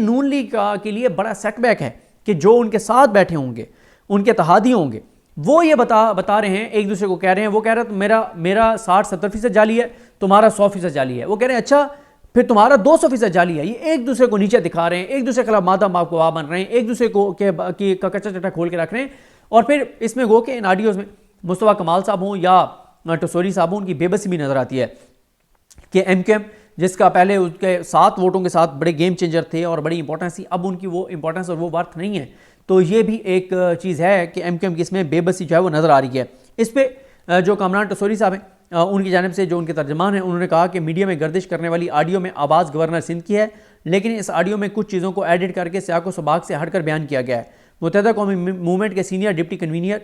نون league کے لیے بڑا سیٹ بیک ہے کہ جو ان کے ساتھ بیٹھے ہوں گے، ان کے اتحادی ہوں گے، وہ یہ بتا رہے ہیں، ایک دوسرے کو کہہ رہے ہیں، وہ کہہ رہا ہے میرا 60-70% جعلی ہے، تمہارا 100% جعلی ہے، وہ کہہ رہے ہیں اچھا پھر تمہارا 200% جعلی ہے۔ یہ ایک دوسرے کو نیچے دکھا رہے ہیں، ایک دوسرے کے خلاف مادہ گواہ بن رہے ہیں، ایک دوسرے کو کچا چٹا کھول کے رکھ رہے ہیں۔ اور پھر اس میں گو کہ ان آڈیوز میں مصطفیٰ کمال صاحب ہوں یا ٹسوری صاحب ہوں، ان کی بے بسی بھی نظر آتی ہے کہ ایم کیو ایم جس کا پہلے اس کے 7 ووٹوں کے ساتھ بڑے گیم چینجر تھے اور بڑی امپورٹنس تھی، اب ان کی وہ امپورٹنس اور وہ ورتھ نہیں ہے۔ تو یہ بھی ایک چیز ہے کہ ایم کیو ایم کی اس میں بے بسی جو ہے وہ نظر آ رہی ہے۔ اس پہ جو کامران ٹسوری صاحب ہیں، ان کی جانب سے جو ان کے ترجمان ہیں، انہوں نے کہا کہ میڈیا میں گردش کرنے والی آڈیو میں آواز گورنر سندھ کی ہے، لیکن اس آڈیو میں کچھ چیزوں کو ایڈٹ کر کے سیاق و سباق سے ہٹ کر بیان کیا گیا ہے۔ متحدہ قومی موومنٹ کے سینئر ڈپٹی کنوینر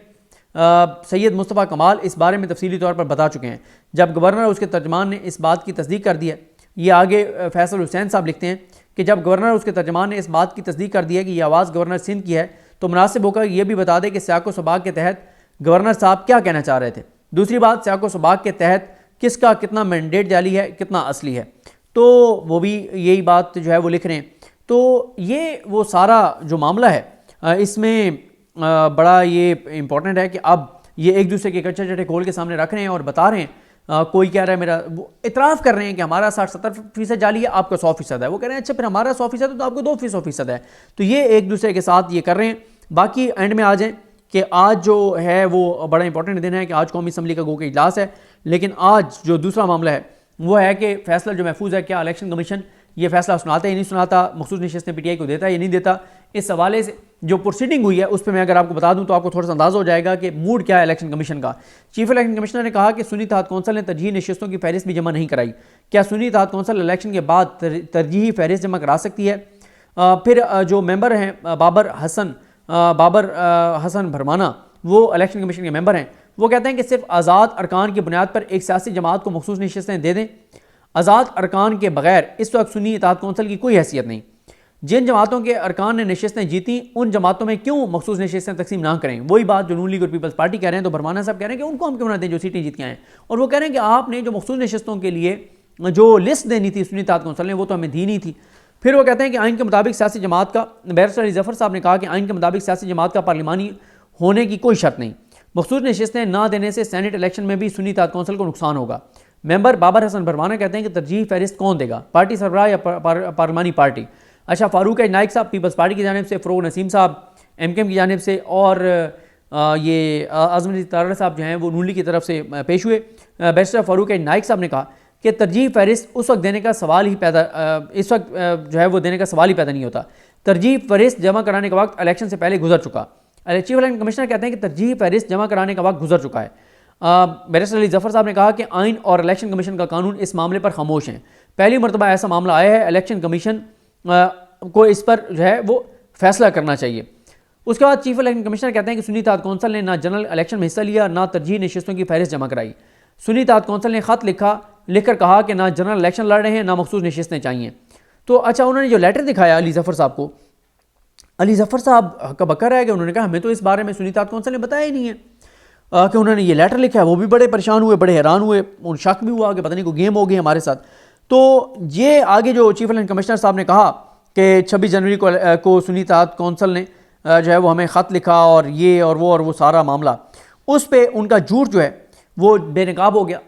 سید مصطفیٰ کمال اس بارے میں تفصیلی طور پر بتا چکے ہیں۔ جب گورنر اور اس کے ترجمان نے اس بات کی تصدیق کر دی ہے، یہ آگے فیصل حسین صاحب لکھتے ہیں کہ جب گورنر اور اس کے ترجمان نے اس بات کی تصدیق کر دی ہے کہ یہ آواز گورنر سندھ کی ہے، تو مناسب ہو کر یہ بھی بتا دے کہ سیاق و سباق کے تحت گورنر صاحب کیا کہنا چاہ رہے تھے۔ دوسری بات، سیاق و سباق کے تحت کس کا کتنا مینڈیٹ جعلی ہے، کتنا اصلی ہے، تو وہ بھی یہی بات جو ہے وہ لکھ رہے ہیں۔ تو یہ وہ سارا جو معاملہ ہے، اس میں بڑا یہ امپورٹنٹ ہے کہ اب یہ ایک دوسرے کے کچے چٹے کھول کے سامنے رکھ رہے ہیں اور بتا رہے ہیں، کوئی کہہ رہا ہے میرا، وہ اعتراف کر رہے ہیں کہ ہمارا 60-70% جعلی ہے، آپ کا 100% ہے۔ وہ کہہ رہے ہیں اچھا پھر ہمارا 100% ہے تو آپ کو 200% ہے۔ تو یہ ایک دوسرے کے ساتھ یہ کر رہے ہیں۔ باقی اینڈ میں آ جائیں کہ آج جو ہے وہ بڑا امپورٹنٹ دن ہے کہ آج قومی اسمبلی کا گو کہ اجلاس ہے، لیکن آج جو دوسرا معاملہ ہے وہ ہے کہ فیصلہ جو محفوظ ہے، کیا الیکشن کمیشن یہ فیصلہ سناتا ہے یا نہیں سناتا، مخصوص نشستیں پی ٹی آئی کو دیتا ہے یا نہیں دیتا۔ اس حوالے سے جو پروسیڈنگ ہوئی ہے اس پہ میں اگر آپ کو بتا دوں تو آپ کو تھوڑا سا اندازہ ہو جائے گا کہ موڈ کیا ہے الیکشن کمیشن کا۔ چیف الیکشن کمشنر نے کہا کہ سنی اتحاد کونسل نے ترجیحی نشستوں کی فہرست بھی جمع نہیں کرائی، کیا سنی اتحاد کونسل الیکشن کے بعد ترجیحی فہرست جمع کرا سکتی ہے؟ پھر جو ممبر ہیں بابر حسن بھرمانہ، وہ الیکشن کمیشن کے ممبر ہیں، وہ کہتے ہیں کہ صرف آزاد ارکان کی بنیاد پر ایک سیاسی جماعت کو مخصوص نشستیں دے دیں۔ آزاد ارکان کے بغیر اس وقت سنی اتحاد کونسل کی کوئی حیثیت نہیں۔ جن جماعتوں کے ارکان نے نشستیں جیتیں ان جماعتوں میں کیوں مخصوص نشستیں تقسیم نہ کریں؟ وہی بات جو نون لیگ اور پیپلز پارٹی کہہ رہے ہیں، تو بھرمانہ صاحب کہہ رہے ہیں کہ ان کو ہم کیوں نہ دیں جو سیٹیں جیت کے آئیں، اور وہ کہہ رہے ہیں کہ آپ نے جو مخصوص نشستوں کے لیے جو لسٹ دینی تھی سنی اتحاد کونسل نے، وہ تو ہمیں دی نہیں تھی۔ پھر وہ کہتے ہیں کہ آئین کے مطابق سیاسی جماعت کا، بیرسٹر علی ظفر صاحب نے کہا کہ آئین کے مطابق سیاسی جماعت کا پارلیمانی ہونے کی کوئی شرط نہیں، مخصوص نشستیں نہ دینے سے سینٹ الیکشن میں بھی سنی اتحاد کونسل کو نقصان ہوگا۔ ممبر بابر حسن بھرمانہ کہتے ہیں کہ ترجیحی فہرست کون دے گا، پارٹی سربراہ یا پارلیمانی پارٹی؟ اچھا، فاروق نائک صاحب پیپلز پارٹی کی جانب سے، فروغ نسیم صاحب ایم کیو ایم کی جانب سے، اور یہ اعظم علی تارڑ صاحب جو ہیں وہ نون لیگ کی طرف سے پیش ہوئے۔ بیرسٹر فاروق نائک صاحب نے کہا کہ ترجیحی فہرست اس وقت دینے کا سوال ہی اس وقت جو ہے وہ دینے کا سوال ہی پیدا نہیں ہوتا، ترجیحی فہرست جمع کرانے کا وقت الیکشن سے پہلے گزر چکا۔ چیف الیکشن کمشنر کہتے ہیں کہ ترجیحی فہرست جمع کرانے کا وقت گزر چکا ہے۔ بیرسٹر علی ظفر صاحب نے کہا کہ آئین اور الیکشن کمیشن کا قانون اس معاملے پر خاموش ہیں، پہلی مرتبہ ایسا معاملہ آیا ہے، الیکشن کمیشن کو اس پر جو ہے وہ فیصلہ کرنا چاہیے۔ اس کے بعد چیف الیکشن کمشنر کہتے ہیں کہ سنی اتحاد کونسل نے نہ جنرل الیکشن میں حصہ لیا، نہ ترجیحی نشستوں کی فہرست جمع کرائی۔ سنی اتحاد کونسل نے خط لکھ کر کہا کہ نہ جنرل الیکشن لڑ رہے ہیں، نہ مخصوص نشستیں چاہیے۔ تو اچھا، انہوں نے جو لیٹر دکھایا علی ظفر صاحب کو، علی ظفر صاحب کا بکر ہے کہ انہوں نے کہا ہمیں تو اس بارے میں سنی اتحاد کونسل نے بتایا ہی نہیں ہے کہ انہوں نے یہ لیٹر لکھا ہے۔ وہ بھی بڑے پریشان ہوئے، بڑے حیران ہوئے، ان شک بھی ہوا کہ پتہ نہیں کوئی گیم ہو گئی ہمارے ساتھ۔ تو یہ آگے جو چیف الیکشن کمشنر صاحب نے کہا کہ 26 جنوری کو سنی اتحاد کونسل نے جو ہے وہ ہمیں خط لکھا اور یہ اور وہ سارا معاملہ، اس پہ ان کا جھوٹ جو ہے وہ بے نقاب ہو گیا۔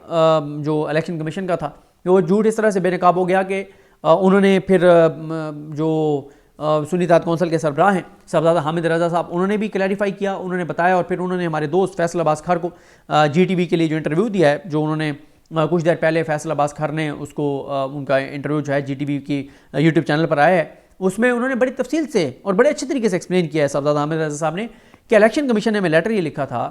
جو الیکشن کمیشن کا تھا وہ جھوٹ اس طرح سے بے نقاب ہو گیا کہ انہوں نے پھر جو سنی اتحاد کونسل کے سربراہ ہیں صاحبزادہ حامد رضا صاحب، انہوں نے بھی کلیریفائی کیا، انہوں نے بتایا، اور پھر انہوں نے ہمارے دوست فیصل عباس کھر کو جی ٹی وی کے لیے جو انٹرویو دیا ہے، جو انہوں نے کچھ دیر پہلے فیصل عباس کھر نے اس کو ان کا انٹرویو جو ہے جی ٹی وی کی یوٹیوب چینل پر آیا ہے، اس میں انہوں نے بڑی تفصیل سے اور بڑے اچھے طریقے سے ایکسپلین کیا ہے صاحبزادہ حامد رضا صاحب نے کہ الیکشن کمیشن نے ہمیں لیٹر یہ لکھا تھا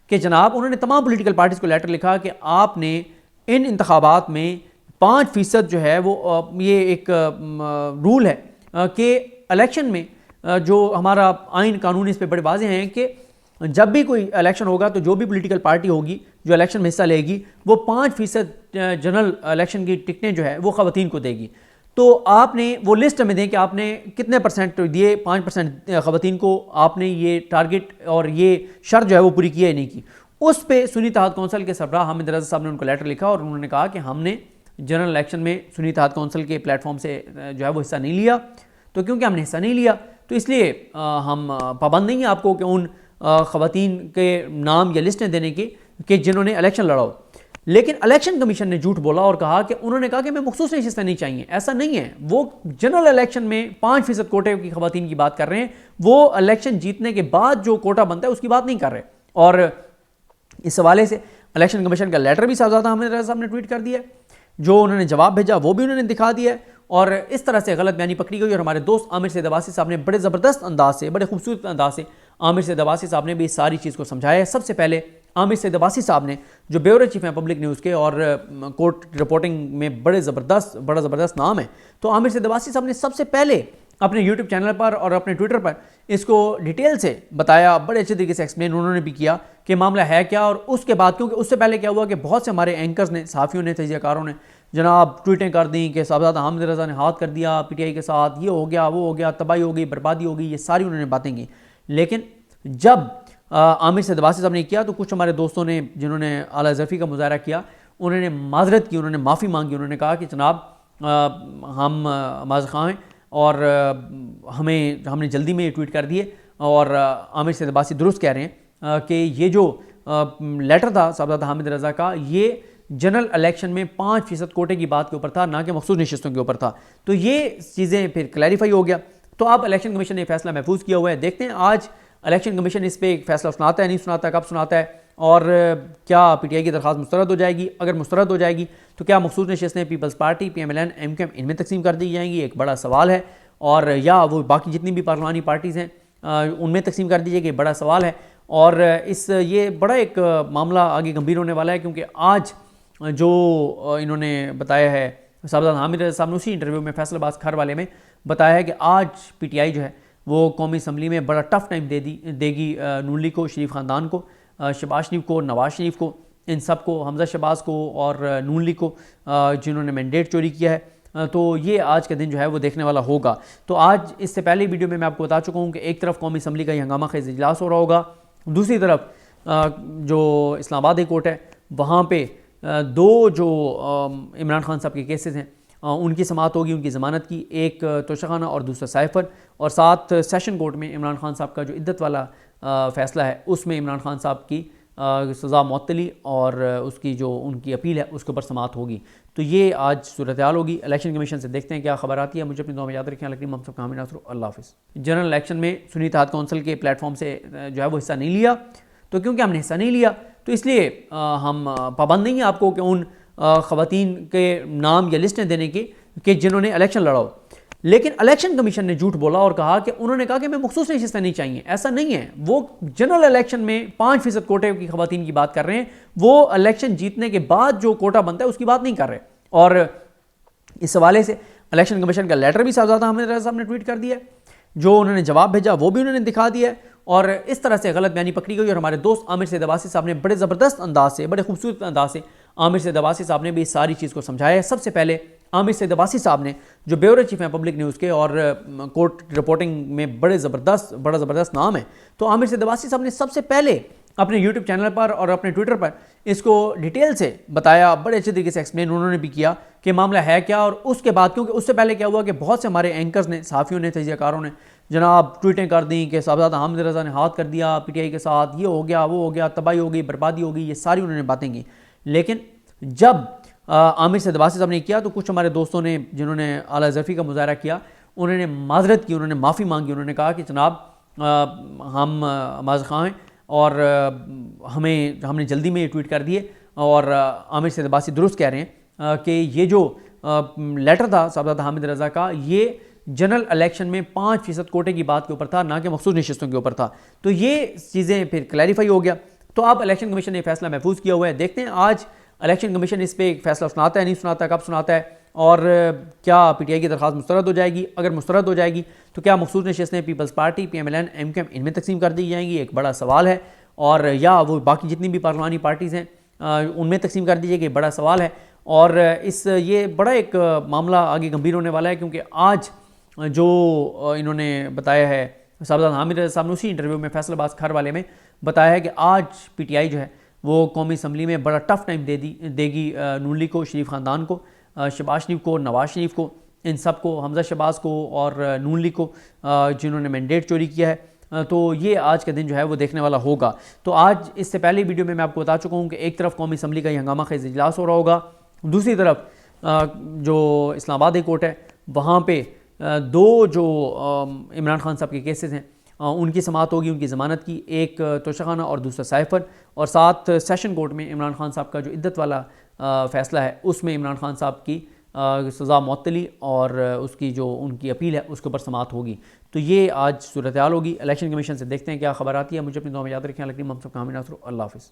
کہ جناب، انہوں نے تمام پولیٹیکل پارٹیز کو لیٹر لکھا کہ آپ نے ان انتخابات میں 5% جو ہے وہ یہ ایک رول ہے کہ الیکشن میں جو ہمارا آئین قانون اس پہ بڑے واضح ہیں کہ جب بھی کوئی الیکشن ہوگا تو جو بھی پولیٹیکل پارٹی ہوگی جو الیکشن میں حصہ لے گی وہ 5% جنرل الیکشن کی ٹکٹیں جو ہے وہ خواتین کو دے گی۔ تو آپ نے وہ لسٹ ہمیں دیں کہ آپ نے کتنے پرسنٹ دیے، 5% خواتین کو آپ نے یہ ٹارگٹ اور یہ شرط جو ہے وہ پوری کی ہے نہیں کی۔ اس پہ سنی اتحاد کونسل کے سربراہ حامد رضا صاحب نے ان کو لیٹر لکھا اور انہوں نے کہا کہ ہم نے جنرل الیکشن میں سنی اتحاد کونسل کے پلیٹ فارم سے جو ہے وہ حصہ نہیں لیا۔ تو کیونکہ ہم نے حصہ نہیں لیا تو اس لیے ہم پابند نہیں ہیں آپ کو کہ ان خواتین کے نام یا لسٹیں دینے کی کہ جنہوں نے الیکشن لڑا ہو. لیکن الیکشن کمیشن نے جھوٹ بولا اور کہا کہ انہوں نے کہا کہ ہمیں مخصوص نشستیں نہیں چاہیے. ایسا نہیں ہے. وہ جنرل الیکشن میں 5% کوٹے کی خواتین کی بات کر رہے ہیں. وہ الیکشن جیتنے کے بعد جو کوٹا بنتا ہے اس کی بات نہیں کر رہے. اور اس حوالے سے الیکشن کمیشن کا لیٹر بھی صاحبزادہ حامد رضا صاحب نے ٹویٹ کر دیا ہے. جو انہوں نے جواب بھیجا وہ بھی انہوں نے دکھا دیا ہے. اور اس طرح سے غلط بیانی پکڑی گئی. اور ہمارے دوست عامر سید عباسی صاحب نے بڑے زبردست انداز سے, بڑے خوبصورت انداز سے عامر سید عباسی صاحب نے بھی اس ساری چیز کو سمجھایا ہے. سب سے پہلے عامر سید عباسی صاحب نے جو بیورو چیف ہیں پبلک نیوز کے اور کورٹ رپورٹنگ میں بڑا زبردست نام ہے, تو عامر سید عباسی صاحب نے سب سے پہلے اپنے یوٹیوب چینل پر اور اپنے ٹویٹر پر اس کو ڈیٹیل سے بتایا. بڑے اچھے طریقے سے ایکسپلین انہوں نے بھی کیا کہ معاملہ ہے کیا. اور اس کے بعد کیونکہ اس سے پہلے کیا ہوا کہ بہت سے ہمارے اینکرز نے, صحافیوں نے, تجزیہ کاروں نے جناب ٹویٹیں کر دیں کہ صاحبزادہ حامد رضا نے ہاتھ کر دیا پی ٹی آئی کے ساتھ, یہ ہو گیا, وہ ہو گیا, تباہی ہو گئی, بربادی ہو گئی, یہ ساری انہوں نے باتیں کی. لیکن جب عامر سید عباسی صاحب نے کیا تو کچھ ہمارے دوستوں نے جنہوں نے اعلیٰ ظرفی کا مظاہرہ کیا انہوں نے معذرت کی, انہوں نے معافی مانگی. انہوں نے کہا کہ جناب ہم معذرت خواہ ہیں اور ہم نے جلدی میں یہ ٹویٹ کر دیے. اور عامر سید عباسی درست کہہ رہے ہیں کہ یہ جو لیٹر تھا صاحبزادہ حامد رضا کا, یہ جنرل الیکشن میں 5% کوٹے کی بات کے اوپر تھا, نہ کہ مخصوص نشستوں کے اوپر تھا. تو یہ چیزیں پھر کلیریفائی ہو گیا. تو اب الیکشن کمیشن نے فیصلہ محفوظ کیا ہوا ہے. دیکھتے ہیں آج الیکشن کمیشن اس پہ ایک فیصلہ سناتا ہے, نہیں سناتا, کب سناتا ہے, اور کیا پی ٹی آئی کی درخواست مسترد ہو جائے گی. اگر مسترد ہو جائے گی تو کیا مخصوص نشستیں Peoples Party, P M L N, M Q M ان میں تقسیم کر دی جائیں گی, ایک بڑا سوال ہے. اور یا وہ باقی جتنی بھی پارلیمانی پارٹیز ہیں ان میں تقسیم کر دی جائے گی, بڑا سوال ہے. اور یہ بڑا ایک معاملہ آگے گمبھیر ہونے والا ہے, کیونکہ آج جو انہوں نے بتایا ہے صاحبزادہ حامد رضا صاحب نے اسی انٹرویو میں فیصل آباد کھر والے میں بتایا ہے کہ آج پی ٹی آئی جو ہے وہ قومی اسمبلی میں بڑا ٹف ٹائم دے گی نون لیگ کو, شریف خاندان کو, شہباز شریف کو, نواز شریف کو, ان سب کو, حمزہ شہباز کو اور نون لیگ کو جنہوں نے مینڈیٹ چوری کیا ہے. تو یہ آج کا دن جو ہے وہ دیکھنے والا ہوگا. تو آج اس سے پہلے ویڈیو میں آپ کو بتا چکا ہوں کہ ایک طرف قومی اسمبلی کا یہ ہنگامہ خیز اجلاس ہو رہا ہوگا, دوسری طرف جو اسلام آباد کورٹ ہے وہاں پہ دو جو عمران خان صاحب کے کیسز ہیں ان کی سماعت ہوگی, ان کی ضمانت کی, ایک توشخانہ اور دوسرا سائفر. اور ساتھ سیشن کورٹ میں عمران خان صاحب کا جو عدت والا فیصلہ ہے اس میں عمران خان صاحب کی سزا معطلی اور اس کی جو ان کی اپیل ہے اس کے اوپر سماعت ہوگی. تو یہ آج صورتحال ہوگی. الیکشن کمیشن سے دیکھتے ہیں کیا خبر آتی ہے. مجھے اپنی دعا میں یاد رکھیں. ہم سب کا حامی ناصر. اللہ حافظ. جنرل الیکشن میں سنی اتحاد کونسل کے پلیٹ فارم سے جو ہے وہ حصہ نہیں لیا, تو کیونکہ ہم نے حصہ نہیں لیا تو اس لیے ہم پابند نہیں ہیں آپ کو کہ ان خواتین کے نام یا لسٹیں دینے کی کہ جنہوں نے الیکشن لڑا ہو. لیکن الیکشن کمیشن نے جھوٹ بولا اور کہا کہ انہوں نے کہا کہ ہمیں مخصوص نشستیں نہیں چاہیے. ایسا نہیں ہے. وہ جنرل الیکشن میں 5% کوٹے کی خواتین کی بات کر رہے ہیں. وہ الیکشن جیتنے کے بعد جو کوٹا بنتا ہے اس کی بات نہیں کر رہے. اور اس حوالے سے الیکشن کمیشن کا لیٹر بھی صاحبزادہ حامد رضا صاحب نے ٹویٹ کر دیا ہے. جو انہوں نے جواب بھیجا وہ بھی انہوں نے دکھا دیا ہے. اور اس طرح سے غلط بیانی پکڑی گئی. اور ہمارے دوست عامر سید عباسی صاحب نے بڑے زبردست انداز سے, بڑے خوبصورت انداز سے عامر سید عباسی صاحب نے بھی اس ساری چیز کو سمجھایا ہے. سب سے پہلے عامر سید عباسی صاحب نے جو بیورو چیف ہیں پبلک نیوز کے اور کورٹ رپورٹنگ میں بڑا زبردست نام ہے, تو عامر سید عباسی صاحب نے سب سے پہلے اپنے یوٹیوب چینل پر اور اپنے ٹویٹر پر اس کو ڈیٹیل سے بتایا. بڑے اچھے طریقے سے ایکسپلین انہوں نے بھی کیا کہ معاملہ ہے کیا. اور اس کے بعد کیونکہ اس سے پہلے کیا ہوا کہ بہت سے ہمارے اینکرز نے, صحافیوں نے, تجزیہ کاروں نے جناب ٹویٹیں کر دیں کہ صاحبزادہ حامد رضا نے ہاتھ کر دیا پی ٹی آئی کے ساتھ, یہ ہو گیا, وہ ہو گیا, تباہی ہو گئی, بربادی ہو گئی, یہ ساری انہوں نے باتیں کی. لیکن جب عامر سید عباسی صاحب نے کیا تو کچھ ہمارے دوستوں نے جنہوں نے اعلیٰ ظرفی کا مظاہرہ کیا انہوں نے معذرت کی, انہوں نے معافی مانگی. انہوں نے کہا کہ جناب ہم معذرت خواہ ہیں اور ہم نے جلدی میں یہ ٹویٹ کر دیے. اور عامر سید عباسی درست کہہ رہے ہیں کہ یہ جو لیٹر تھا صاحبزادہ حامد رضا کا, یہ جنرل الیکشن میں 5% کوٹے کی بات کے اوپر تھا, نہ کہ مخصوص نشستوں کے اوپر تھا. تو یہ چیزیں پھر کلیریفائی ہو گیا. تو اب الیکشن کمیشن نے فیصلہ محفوظ کیا ہوا ہے. دیکھتے ہیں آج الیکشن کمیشن اس پہ ایک فیصلہ سناتا ہے, نہیں سناتا, کب سناتا ہے, اور کیا پی ٹی آئی کی درخواست مسترد ہو جائے گی. اگر مسترد ہو جائے گی تو کیا مخصوص نشستیں Peoples Party, P M L N, M Q M ان میں تقسیم کر دی جائیں گی, ایک بڑا سوال ہے. اور یا وہ باقی جتنی بھی پارلیمانی پارٹیز ہیں ان میں تقسیم کر دی جائے گی, بڑا سوال ہے. اور یہ بڑا ایک معاملہ آگے گمبھیر ہونے والا ہے, کیونکہ آج جو انہوں نے بتایا ہے صاحبزادہ حامد رضا صاحب نے اسی انٹرویو میں فیصل آباد کھر والے میں بتایا ہے کہ آج پی ٹی آئی جو ہے وہ قومی اسمبلی میں بڑا ٹف ٹائم دے گی نون لیگ کو, شریف خاندان کو, شہباز شریف کو, نواز شریف کو, ان سب کو، حمزہ شہباز کو اور نون لیگ کو جنہوں نے مینڈیٹ چوری کیا ہے، تو یہ آج کا دن جو ہے وہ دیکھنے والا ہوگا۔ تو آج اس سے پہلے ویڈیو میں آپ کو بتا چکا ہوں کہ ایک طرف قومی اسمبلی کا یہ ہنگامہ خیز اجلاس ہو رہا ہوگا، دوسری طرف جو اسلام آباد کورٹ ہے وہاں پہ دو جو عمران خان صاحب کے کیسز ہیں ان کی سماعت ہوگی، ان کی ضمانت کی، ایک توشہ خانہ اور دوسرا سائفر، اور ساتھ سیشن کورٹ میں عمران خان صاحب کا جو عدت والا فیصلہ ہے اس میں عمران خان صاحب کی سزا معطلی اور اس کی جو ان کی اپیل ہے اس کے اوپر سماعت ہوگی۔ تو یہ آج صورتحال ہوگی۔ الیکشن کمیشن سے دیکھتے ہیں کیا خبر آتی ہے۔ مجھے اپنی دعا میں یاد رکھیں۔ اللہ ہم سب کا حامی ناصر۔ اللہ حافظ۔